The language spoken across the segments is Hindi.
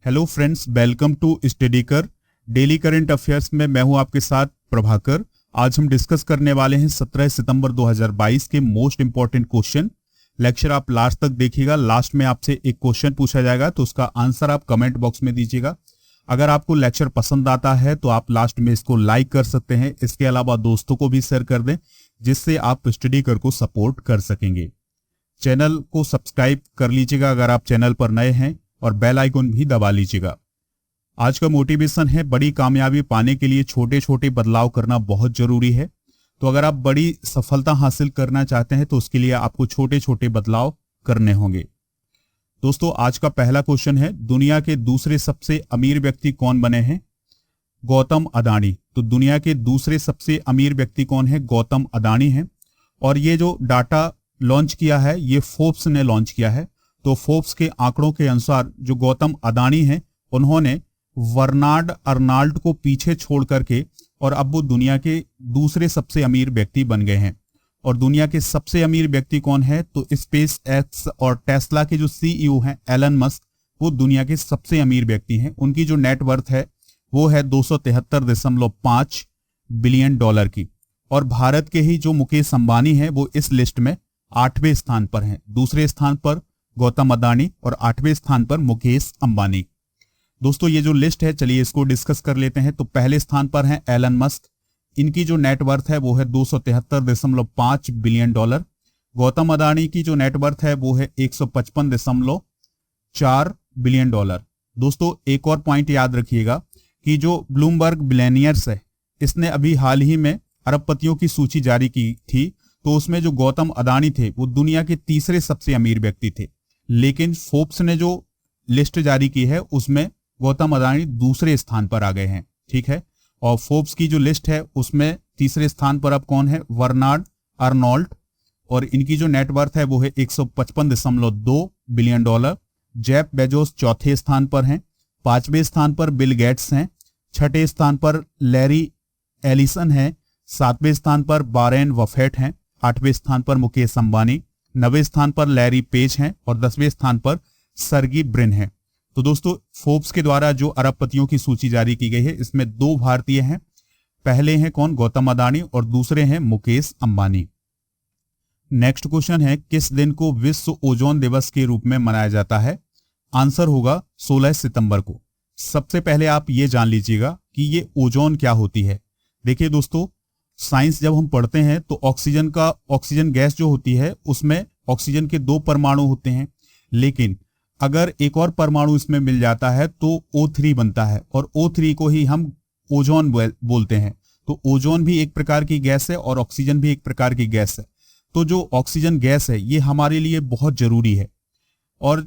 Hello friends, welcome to Studykar. Daily current affairs में मैं हूं आपके साथ प्रभाकर। आज हम डिस्कस करने वाले हैं 17 सितंबर 2022 के मोस्ट इंपॉर्टेंट क्वेश्चन। लेक्चर आप लास्ट तक देखिएगा। लास्ट में आपसे एक क्वेश्चन पूछा जाएगा तो उसका आंसर आप कमेंट बॉक्स में दीजिएगा। अगर आपको लेक्चर पसंद आता है तो आप लास्ट में इसको लाइक कर सकते हैं। इसके अलावा दोस्तों को भी शेयर कर दें जिससे आप स्टडीकर को सपोर्ट कर सकेंगे। चैनल को सब्सक्राइब कर लीजिएगा अगर आप चैनल पर नए हैं और बेल आइकन भी दबा लीजिएगा। आज का मोटिवेशन है, बड़ी कामयाबी पाने के लिए छोटे छोटे बदलाव करना बहुत जरूरी है। तो अगर आप बड़ी सफलता हासिल करना चाहते हैं तो उसके लिए आपको छोटे छोटे बदलाव करने होंगे। दोस्तों, आज का पहला क्वेश्चन है, दुनिया के दूसरे सबसे अमीर व्यक्ति कौन बने हैं? गौतम अडानी। तो दुनिया के दूसरे सबसे अमीर व्यक्ति कौन है? गौतम अडानी हैं। और ये जो डाटा लॉन्च किया है ये फोर्ब्स ने लॉन्च किया है। तो फोर्ब्स के आंकड़ों के अनुसार जो गौतम अडानी हैं उन्होंने बर्नार्ड अर्नॉल्ट को पीछे छोड़ करके और अब वो दुनिया के दूसरे सबसे अमीर व्यक्ति बन गए हैं। और दुनिया के सबसे अमीर व्यक्ति कौन है? तो स्पेस एक्स और टेस्ला के जो सीईओ हैं एलन मस्क, वो दुनिया के सबसे अमीर व्यक्ति हैं। उनकी जो नेट वर्थ है वो है 273.5 बिलियन डॉलर की। और भारत के ही जो मुकेश अंबानी है वो इस लिस्ट में 8वें स्थान पर हैं। दूसरे स्थान पर गौतम अडानी और 8वें स्थान पर मुकेश अंबानी। दोस्तों, ये जो लिस्ट है चलिए इसको डिस्कस कर लेते हैं। तो पहले स्थान पर हैं एलन मस्क। इनकी जो नेट वर्थ है वो है 273.5 बिलियन डॉलर। गौतम अडानी की जो नेट वर्थ है वो है 155.4 बिलियन डॉलर। दोस्तों, एक और पॉइंट याद रखिएगा कि जो ब्लूमबर्ग बिलियनियर्स है इसने अभी हाल ही में अरबपतियों की सूची जारी की थी। तो उसमें जो गौतम अडानी थे वो दुनिया के तीसरे सबसे अमीर व्यक्ति थे। लेकिन फोर्ब्स ने जो लिस्ट जारी की है उसमें गौतम अडानी दूसरे स्थान पर आ गए हैं। ठीक है। और फोर्ब्स की जो लिस्ट है उसमें तीसरे स्थान पर अब कौन है? Bernard Arnault. और इनकी जो नेट वर्थ है वो है 155.2 बिलियन डॉलर। जेफ बेजोस चौथे स्थान पर हैं। 5वें स्थान पर बिल गेट्स हैं। 6ठे स्थान पर लैरी एलिसन है। 7वें स्थान पर वारेन बफेट हैं। 8वें स्थान पर मुकेश अंबानी। 9वें स्थान पर लैरी पेज हैं और 10वें स्थान पर सर्गी ब्रिन हैं। तो दोस्तों, फोर्ब्स के द्वारा जो अरबपतियों की सूची जारी की गई है इसमें 2 भारतीय हैं। पहले हैं कौन? गौतम अडानी और दूसरे हैं मुकेश अंबानी। नेक्स्ट क्वेश्चन है, किस दिन को विश्व ओजोन दिवस के रूप में मनाया जाता है? आंसर होगा 16 सितंबर को। सबसे पहले आप ये जान लीजिएगा कि ये ओजोन क्या होती है। देखिए दोस्तों, साइंस जब हम पढ़ते हैं तो ऑक्सीजन गैस जो होती है उसमें ऑक्सीजन के 2 परमाणु होते हैं। लेकिन अगर एक और परमाणु इसमें मिल जाता है तो O3 बनता है और O3 को ही हम ओजोन बोलते हैं। तो ओजोन भी एक प्रकार की गैस है और ऑक्सीजन भी एक प्रकार की गैस है। तो जो ऑक्सीजन गैस है ये हमारे लिए बहुत जरूरी है। और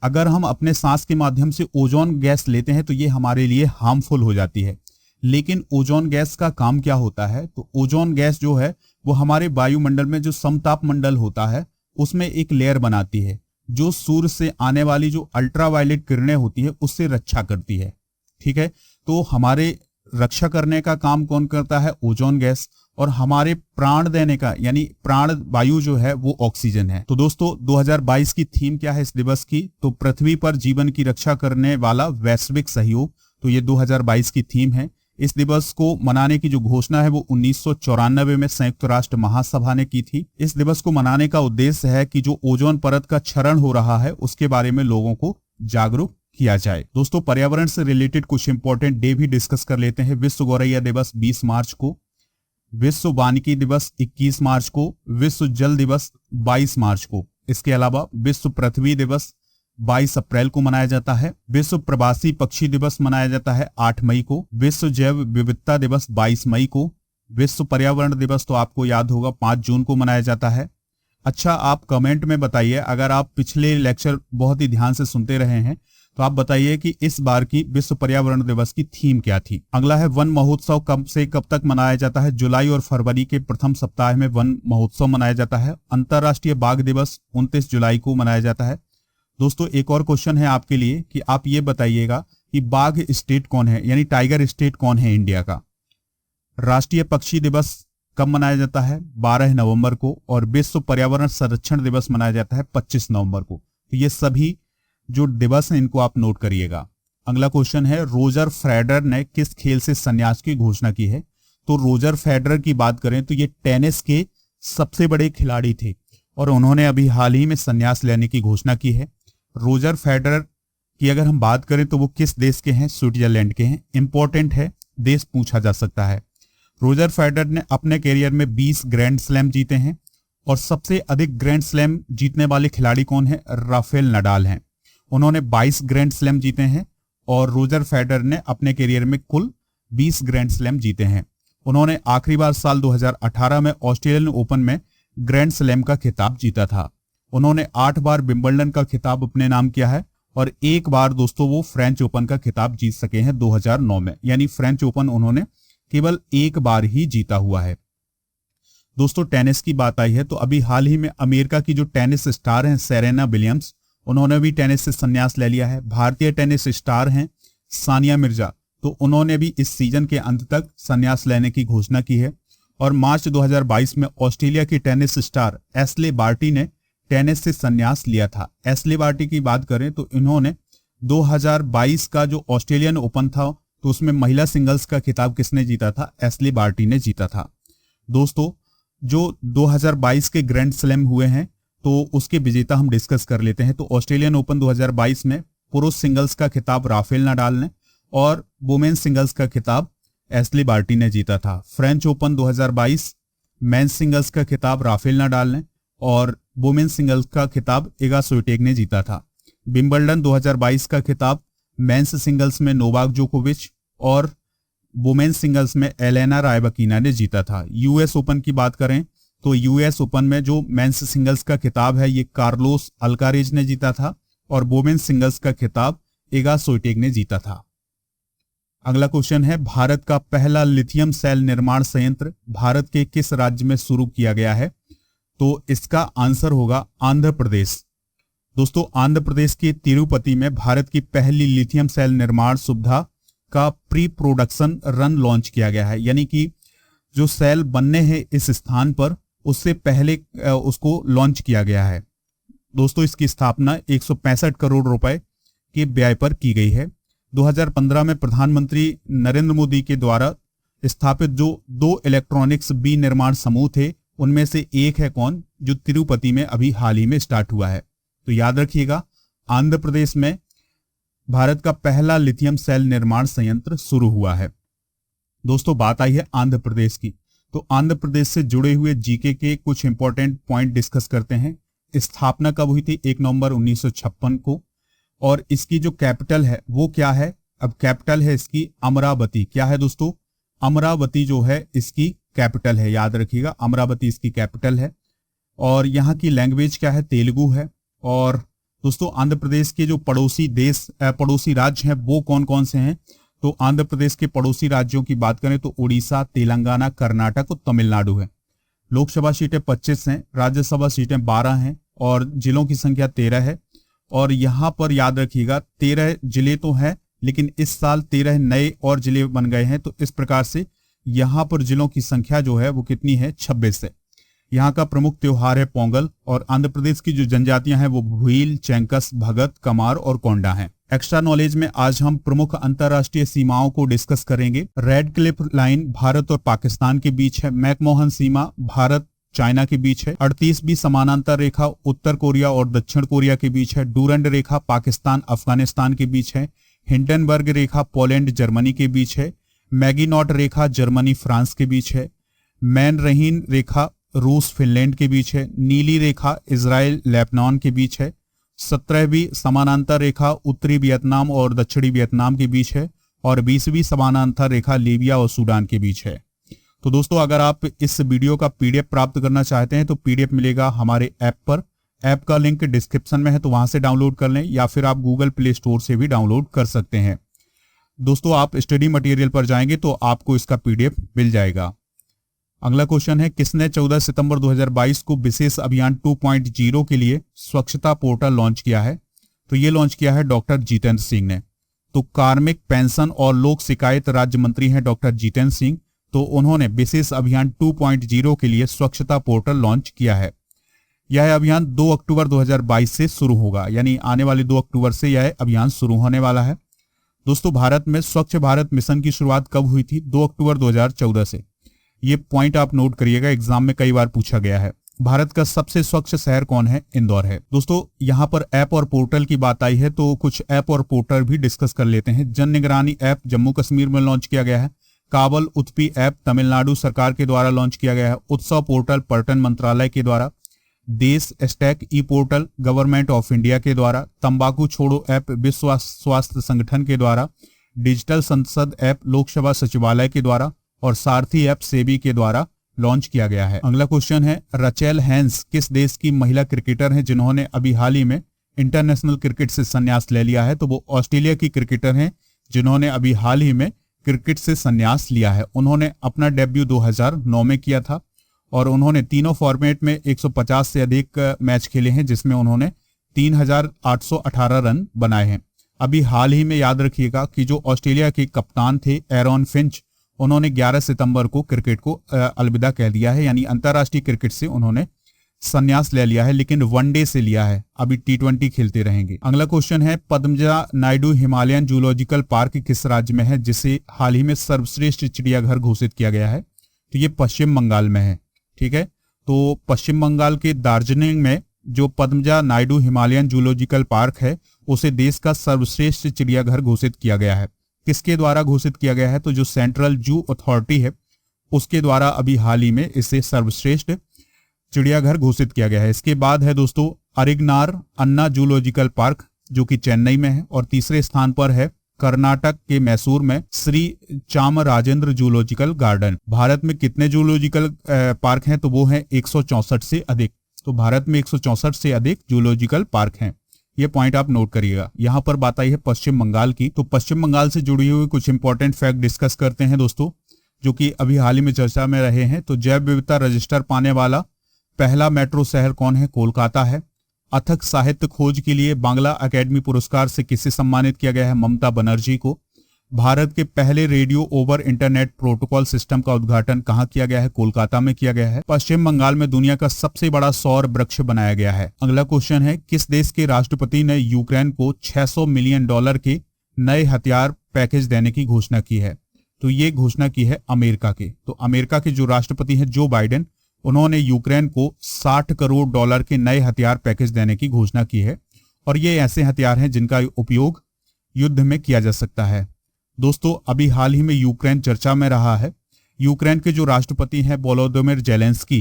अगर हम अपने सांस के माध्यम से ओजोन गैस लेते हैं तो ये हमारे लिए हार्मफुल हो जाती है। लेकिन ओजोन गैस का काम क्या होता है? तो ओजोन गैस जो है वो हमारे वायुमंडल में जो समताप मंडल होता है उसमें एक लेयर बनाती है जो सूर्य से आने वाली जो अल्ट्रावायलेट किरणें होती है उससे रक्षा करती है। ठीक है। तो हमारे रक्षा करने का काम कौन करता है? Ozone gas. और हमारे प्राण देने का यानी प्राण वायु जो है वो ऑक्सीजन है। तो दोस्तों, 2022 की थीम क्या है इस दिवस की? तो पृथ्वी पर जीवन की रक्षा करने वाला वैश्विक सहयोग। तो ये 2022 की थीम है। इस दिवस को मनाने की जो घोषणा है वो 1994 में संयुक्त राष्ट्र महासभा ने की थी। इस दिवस को मनाने का उद्देश्य है कि जो ओजोन परत का क्षरण हो रहा है उसके बारे में लोगों को जागरूक किया जाए। दोस्तों, पर्यावरण से रिलेटेड कुछ इंपॉर्टेंट डे भी डिस्कस कर लेते हैं। विश्व गौरैया दिवस 20 मार्च को, विश्व वानिकी दिवस 21 मार्च को, विश्व जल दिवस 22 मार्च को। इसके अलावा विश्व पृथ्वी दिवस 22 अप्रैल को मनाया जाता है। विश्व प्रवासी पक्षी दिवस मनाया जाता है 8 मई को। विश्व जैव विविधता दिवस 22 मई को। विश्व पर्यावरण दिवस तो आपको याद होगा 5 जून को मनाया जाता है। अच्छा, आप कमेंट में बताइए, अगर आप पिछले लेक्चर बहुत ही ध्यान से सुनते रहे हैं तो आप बताइए कि इस बार की विश्व पर्यावरण दिवस की थीम क्या थी। अगला है, वन महोत्सव कब से कब तक मनाया जाता है? जुलाई और फरवरी के प्रथम सप्ताह में वन महोत्सव मनाया जाता है। अंतर्राष्ट्रीय बाघ दिवस 29 जुलाई को मनाया जाता है। दोस्तों, एक और क्वेश्चन है आपके लिए कि आप ये बताइएगा कि बाघ स्टेट कौन है यानी टाइगर स्टेट कौन है इंडिया का? राष्ट्रीय पक्षी दिवस कब मनाया जाता है? 12 नवंबर को। और विश्व पर्यावरण संरक्षण दिवस मनाया जाता है 25 नवंबर को। तो ये सभी जो दिवस हैं इनको आप नोट करिएगा। अगला क्वेश्चन है, रोजर फेडरर ने किस खेल से संन्यास की घोषणा की है? तो रोजर फेडरर की बात करें तो ये टेनिस के सबसे बड़े खिलाड़ी थे और उन्होंने अभी हाल ही में संन्यास लेने की घोषणा की है। रोजर फेडरर की अगर हम बात करें तो वो किस देश के हैं? स्विट्जरलैंड के हैं। इंपॉर्टेंट है, देश पूछा जा सकता है। रोजर फेडरर ने अपने करियर में 20 ग्रैंड स्लैम जीते हैं और सबसे अधिक ग्रैंड स्लैम जीतने वाले खिलाड़ी कौन है? राफेल नडाल हैं। उन्होंने 22 ग्रैंड स्लैम जीते हैं और रोजर फेडरर ने अपने करियर में कुल 20 ग्रैंड स्लैम जीते हैं। उन्होंने आखिरी बार साल 2018 में ऑस्ट्रेलियन ओपन में ग्रैंड स्लैम का खिताब जीता था। उन्होंने 8 बार विंबलडन का खिताब अपने नाम किया है और एक बार दोस्तों वो फ्रेंच ओपन का खिताब जीत सके हैं 2009 में, यानी फ्रेंच ओपन उन्होंने केवल एक बार ही जीता हुआ है। दोस्तों टेनिस की बात आई है तो अभी हाल ही में अमेरिका की जो टेनिस स्टार हैं सेरेना विलियम्स, उन्होंने भी टेनिस से संन्यास ले लिया है। भारतीय टेनिस स्टार हैं सानिया मिर्जा, तो उन्होंने भी इस सीजन के अंत तक संन्यास लेने की घोषणा की है। और मार्च 2022 में ऑस्ट्रेलिया की टेनिस स्टार एशले बार्टी ने टेनिस से संन्यास लिया था। एशले बार्टी की बात करें तो इन्होंने 2022 का जो ऑस्ट्रेलियन ओपन था तो उसमें महिला सिंगल्स का खिताब किसने जीता था? एशले बार्टी ने जीता था। दोस्तों जो 2022 के ग्रैंड स्लैम हुए हैं तो उसके विजेता हम डिस्कस कर लेते हैं। तो ऑस्ट्रेलियन ओपन 2022 में पुरुष सिंगल्स का खिताब राफेल नडाल ने और वुमेन सिंगल्स का खिताब एशले बार्टी ने जीता था। फ्रेंच ओपन 2022 मेंस सिंगल्स का खिताब राफेल नडाल ने और वुमेन सिंगल्स का खिताब इगा स्विएटेक ने जीता था। विंबलडन 2022 का खिताब मेंस सिंगल्स में नोवाक जोकोविच और वुमेन सिंगल्स में एलेना रायबकीना ने जीता था। यूएस ओपन की बात करें तो यूएस ओपन में जो मेंस सिंगल्स का खिताब है ये कार्लोस अल्कारेज ने जीता था और वुमेन सिंगल्स का खिताब इगा स्विएटेक ने जीता था। अगला क्वेश्चन है, भारत का पहला लिथियम सेल निर्माण संयंत्र भारत के किस राज्य में शुरू किया गया है? तो इसका आंसर होगा आंध्र प्रदेश। दोस्तों आंध्र प्रदेश के तिरुपति में भारत की पहली लिथियम सेल निर्माण सुविधा का प्री प्रोडक्शन रन लॉन्च किया गया है, यानी कि जो सेल बनने हैं इस स्थान पर उससे पहले उसको लॉन्च किया गया है। दोस्तों इसकी स्थापना 165 करोड़ रुपए के व्यय पर की गई है। 2015 में प्रधानमंत्री नरेंद्र मोदी के द्वारा स्थापित जो 2 इलेक्ट्रॉनिक्स विनिर्माण समूह थे उनमें से एक है कौन? जो तिरुपति में अभी हाल ही में स्टार्ट हुआ है। तो याद रखिएगा आंध्र प्रदेश में भारत का पहला लिथियम सेल निर्माण संयंत्र शुरू हुआ है। दोस्तों बात आई है आंध्र प्रदेश की, तो आंध्र प्रदेश से जुड़े हुए जीके के कुछ इंपॉर्टेंट पॉइंट डिस्कस करते हैं। स्थापना कब हुई थी? 1 नवंबर 1956 को। और इसकी जो कैपिटल है वो क्या है? अब कैपिटल है इसकी अमरावती। क्या है दोस्तों? अमरावती जो है इसकी कैपिटल है, याद रखिएगा अमरावती इसकी कैपिटल है। और यहाँ की लैंग्वेज क्या है? तेलुगु है। और दोस्तों आंध्र प्रदेश के जो पड़ोसी राज्य हैं वो कौन कौन से हैं? तो आंध्र प्रदेश के पड़ोसी राज्यों की बात करें तो उड़ीसा, तेलंगाना, कर्नाटक और तमिलनाडु है। लोकसभा सीटें 25 हैं, राज्यसभा सीटें 12 हैं और जिलों की संख्या 13 है। और यहाँ पर याद रखिएगा 13 जिले तो हैं लेकिन इस साल 13 नए और जिले बन गए हैं, तो इस प्रकार से यहाँ पर जिलों की संख्या जो है वो कितनी है? 26 है। यहाँ का प्रमुख त्योहार है पोंगल। और आंध्र प्रदेश की जो जनजातियां हैं वो भील, चैंकस, भगत, कमार और कोंडा हैं। एक्स्ट्रा नॉलेज में आज हम प्रमुख अंतरराष्ट्रीय सीमाओं को डिस्कस करेंगे। रेड क्लिफ लाइन भारत और पाकिस्तान के बीच है। मैकमोहन सीमा भारत चाइना के बीच है। 38वीं समानांतर रेखा उत्तर कोरिया और दक्षिण कोरिया के बीच है। डूरंड रेखा पाकिस्तान अफगानिस्तान के बीच है। हिंडनबर्ग रेखा पोलैंड जर्मनी के बीच है। मैगीनॉट रेखा जर्मनी फ्रांस के बीच है। मैनरहीन रेखा रूस फिनलैंड के बीच है। नीली रेखा इजराइल लेबनान के बीच है। 17वीं समानांतर रेखा उत्तरी वियतनाम और दक्षिणी वियतनाम के बीच है। और 20वीं समानांतर रेखा लीबिया और सूडान के बीच है। तो दोस्तों अगर आप इस वीडियो का पीडीएफ प्राप्त करना चाहते हैं तो पीडीएफ मिलेगा हमारे ऐप पर। ऐप का लिंक डिस्क्रिप्शन में है, तो वहां से डाउनलोड कर लें या फिर आप गूगल प्ले स्टोर से भी डाउनलोड कर सकते हैं। दोस्तों आप स्टडी मटेरियल पर जाएंगे तो आपको इसका पीडीएफ मिल जाएगा। अगला क्वेश्चन है, किसने 14 सितंबर 2022 को विशेष अभियान 2.0 के लिए स्वच्छता पोर्टल लॉन्च किया है? तो ये लॉन्च किया है डॉक्टर जितेंद्र सिंह ने। तो कार्मिक, पेंशन और लोक शिकायत राज्य मंत्री हैं डॉक्टर जितेंद्र सिंह, तो उन्होंने विशेष अभियान 2.0 के लिए स्वच्छता पोर्टल लॉन्च किया है। यह अभियान 2 अक्टूबर 2022 से शुरू होगा, यानी आने वाले 2 अक्टूबर से यह अभियान शुरू होने वाला है। दोस्तों भारत में स्वच्छ भारत मिशन की शुरुआत कब हुई थी? 2 अक्टूबर 2014 से। ये पॉइंट आप नोट करिएगा, एग्जाम में कई बार पूछा गया है। भारत का सबसे स्वच्छ शहर कौन है? इंदौर है। दोस्तों यहाँ पर ऐप और पोर्टल की बात आई है तो कुछ ऐप और पोर्टल भी डिस्कस कर लेते हैं। जन निगरानी ऐप जम्मू कश्मीर में लॉन्च किया गया है। काबल उत्पी ऐप तमिलनाडु सरकार के द्वारा लॉन्च किया गया है। उत्सव पोर्टल पर्यटन मंत्रालय के द्वारा। देश stack E portal government of India के द्वारा। तंबाकू छोड़ो ऐप विश्व स्वास्थ्य संगठन के द्वारा। डिजिटल संसद ऐप लोकसभा सचिवालय के द्वारा। और सारथी ऐप सेबी के द्वारा लॉन्च किया गया है। अगला क्वेश्चन है, रचेल हैंस किस देश की महिला क्रिकेटर हैं जिन्होंने अभी हाल ही में इंटरनेशनल क्रिकेट से संन्यास ले लिया है? तो वो ऑस्ट्रेलिया की क्रिकेटर हैं जिन्होंने अभी हाल ही में क्रिकेट से संन्यास लिया है। उन्होंने अपना डेब्यू 2009 में किया था और उन्होंने तीनों फॉर्मेट में 150 से अधिक मैच खेले हैं जिसमें उन्होंने 3818 रन बनाए हैं। अभी हाल ही में याद रखिएगा कि जो ऑस्ट्रेलिया के कप्तान थे एरॉन फिंच, उन्होंने 11 सितंबर को क्रिकेट को अलविदा कह दिया है, यानी अंतर्राष्ट्रीय क्रिकेट से उन्होंने संन्यास ले लिया है, लेकिन वनडे से लिया है। अभी T20 खेलते रहेंगे। अगला क्वेश्चन है, Padmaja Naidu Himalayan zoological park किस राज्य में है जिसे हाल ही में सर्वश्रेष्ठ चिड़ियाघर घोषित किया गया है? तो ये पश्चिम बंगाल में है। ठीक है, तो पश्चिम बंगाल के दार्जिलिंग में जो Padmaja Naidu Himalayan zoological park है उसे देश का सर्वश्रेष्ठ चिड़ियाघर घोषित किया गया है। किसके द्वारा घोषित किया गया है? तो जो सेंट्रल जू अथॉरिटी है उसके द्वारा अभी हाल ही में इसे सर्वश्रेष्ठ चिड़ियाघर घोषित किया गया है। इसके बाद है दोस्तों अरिगनार अन्ना जूलॉजिकल पार्क जो कि चेन्नई में है। और तीसरे स्थान पर है कर्नाटक के मैसूर में श्री चामराजेंद्र जूलॉजिकल गार्डन। भारत में कितने जूलॉजिकल पार्क हैं? तो वो हैं 164 से अधिक। तो भारत में 164 से अधिक जूलॉजिकल पार्क हैं। ये पॉइंट आप नोट करिएगा। यहाँ पर बात आई है पश्चिम बंगाल की, तो पश्चिम बंगाल से जुड़ी हुई कुछ इंपॉर्टेंट फैक्ट डिस्कस करते हैं दोस्तों, जो कि अभी हाल ही में चर्चा में रहे हैं। तो जैव विविधता रजिस्टर पाने वाला पहला मेट्रो शहर कौन है? कोलकाता है। अथक साहित्य खोज के लिए बांग्ला अकेडमी पुरस्कार से किसे सम्मानित किया गया है? ममता बनर्जी को। भारत के पहले radio over internet protocol system का उद्घाटन कहाँ किया गया है? कोलकाता में किया गया है। पश्चिम बंगाल में दुनिया का सबसे बड़ा सौर वृक्ष बनाया गया है। अगला क्वेश्चन है, किस देश के राष्ट्रपति ने यूक्रेन को $600 मिलियन के नए हथियार पैकेज देने की घोषणा की है? तो ये घोषणा की है अमेरिका के। तो अमेरिका के जो राष्ट्रपति हैं जो बाइडेन, उन्होंने यूक्रेन को $60 करोड़ के नए हथियार पैकेज देने की घोषणा की है। और ये ऐसे हथियार हैं जिनका उपयोग युद्ध में किया जा सकता है। दोस्तों अभी हाल ही में यूक्रेन चर्चा में रहा है। यूक्रेन के जो राष्ट्रपति हैं वोलोदिमीर ज़ेलेंस्की,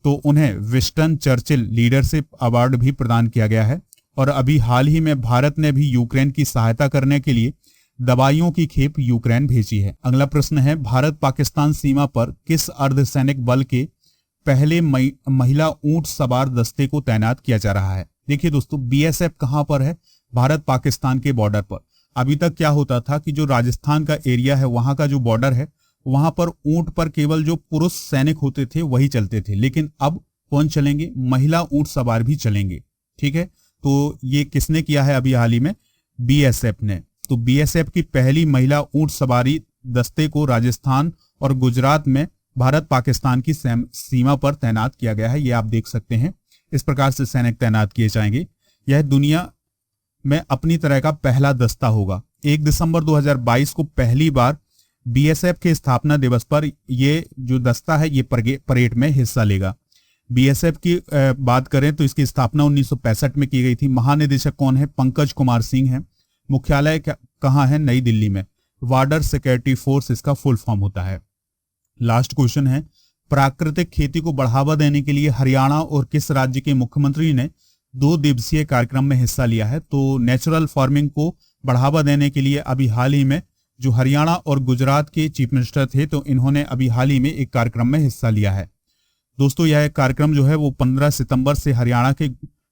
तो उन्हें विंस्टन चर्चिल लीडरशिप अवार्ड भी प्रदान किया गया है। और अभी हाल ही में भारत ने भी यूक्रेन की सहायता करने के लिए दवाइयों की खेप यूक्रेन भेजी है। अगला प्रश्न है, भारत पाकिस्तान सीमा पर किस अर्धसैनिक बल के पहले महिला ऊंट सवार दस्ते को तैनात किया जा रहा है? देखिए दोस्तों, BSF कहां पर है? भारत पाकिस्तान के बॉर्डर पर। अभी तक क्या होता था कि जो राजस्थान का एरिया है, वहां का जो बॉर्डर है, वहां पर ऊंट पर केवल जो पुरुष सैनिक होते थे वही चलते थे, लेकिन अब कौन चलेंगे? महिला ऊंट सवार भी चलेंगे। ठीक है, तो ये किसने किया है अभी हाल ही में? BSF ने। तो BSF की पहली महिला ऊंट सवारी दस्ते को राजस्थान और गुजरात में भारत पाकिस्तान की सीमा पर तैनात किया गया है। ये आप देख सकते हैं, इस प्रकार से सैनिक तैनात किए जाएंगे। यह दुनिया में अपनी तरह का पहला दस्ता होगा। 1 दिसंबर 2022 को पहली बार BSF के स्थापना दिवस पर ये जो दस्ता है ये परेड में हिस्सा लेगा। BSF की बात करें तो इसकी स्थापना 1965 में की गई थी। महानिदेशक कौन है? पंकज कुमार सिंह है। मुख्यालय कहाँ है? नई दिल्ली में। बॉर्डर सिक्योरिटी फोर्स इसका फुल फॉर्म होता है। लास्ट क्वेश्चन है, प्राकृतिक खेती को बढ़ावा देने के लिए हरियाणा और किस राज्य के मुख्यमंत्री ने 2 दिवसीय कार्यक्रम में हिस्सा लिया है? तो नेचुरल फार्मिंग को बढ़ावा देने के लिए अभी हाल ही में जो हरियाणा और गुजरात के चीफ मिनिस्टर थे, तो इन्होंने अभी हाल ही में एक कार्यक्रम में हिस्सा लिया है। दोस्तों यह कार्यक्रम जो है वो 15 सितंबर से हरियाणा के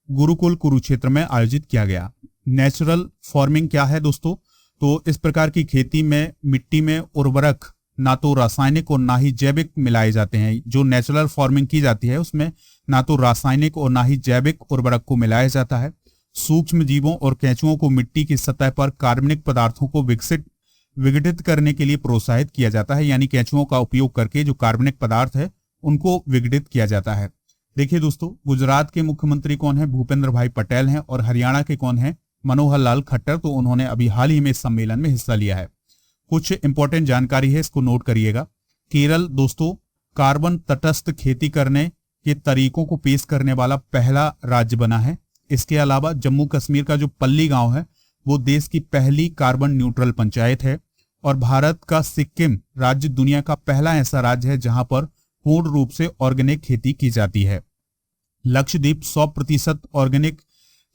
गुरुकुल कुरुक्षेत्र में आयोजित किया गया। नेचुरल फार्मिंग क्या है दोस्तों? तो इस प्रकार की खेती में मिट्टी में उर्वरक ना तो रासायनिक और ना ही जैविक मिलाए जाते हैं। जो नेचुरल फार्मिंग की जाती है उसमें ना तो रासायनिक और ना ही जैविक उर्वरक को मिलाया जाता है। सूक्ष्म जीवों और केंचुओं को मिट्टी की सतह पर कार्बनिक पदार्थों को विघटित करने के लिए प्रोत्साहित किया जाता है, यानी केंचुओं का उपयोग करके जो कार्बनिक पदार्थ है उनको विघटित किया जाता है। देखिए दोस्तों, गुजरात के मुख्यमंत्री कौन है? भूपेंद्र भाई पटेल हैं। और हरियाणा के कौन है? मनोहर लाल खट्टर, तो उन्होंने अभी हाल ही में इस सम्मेलन में हिस्सा लिया है। कुछ इंपॉर्टेंट जानकारी है, इसको नोट करिएगा। केरल दोस्तों कार्बन तटस्थ खेती करने के तरीकों को पेश करने वाला पहला राज्य बना है। इसके अलावा जम्मू कश्मीर का जो पल्ली गांव है वो देश की पहली कार्बन न्यूट्रल पंचायत है। और भारत का सिक्किम राज्य दुनिया का पहला ऐसा राज्य है जहां पर पूर्ण रूप से ऑर्गेनिक खेती की जाती है। लक्षद्वीप 100% ऑर्गेनिक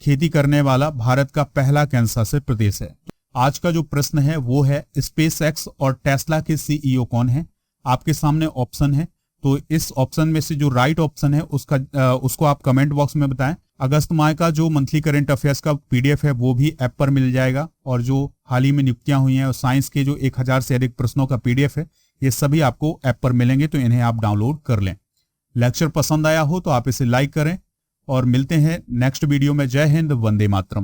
खेती करने वाला भारत का पहला केंद्रशासित प्रदेश है। आज का जो प्रश्न है वो है स्पेस एक्स और टेस्ला के सीईओ कौन है। आपके सामने ऑप्शन है, तो इस ऑप्शन में से जो राइट ऑप्शन है उसको आप कमेंट बॉक्स में बताएं। अगस्त माह का जो मंथली करंट अफेयर्स का पीडीएफ है वो भी ऐप पर मिल जाएगा, और जो हाल ही में नियुक्तियां हुई हैं और साइंस के जो 1000 से अधिक प्रश्नों का पीडीएफ है ये सभी आपको ऐप पर मिलेंगे, तो इन्हें आप डाउनलोड कर लें। लेक्चर पसंद आया हो तो आप इसे लाइक करें और मिलते हैं नेक्स्ट वीडियो में। जय हिंद, वंदे मातरम।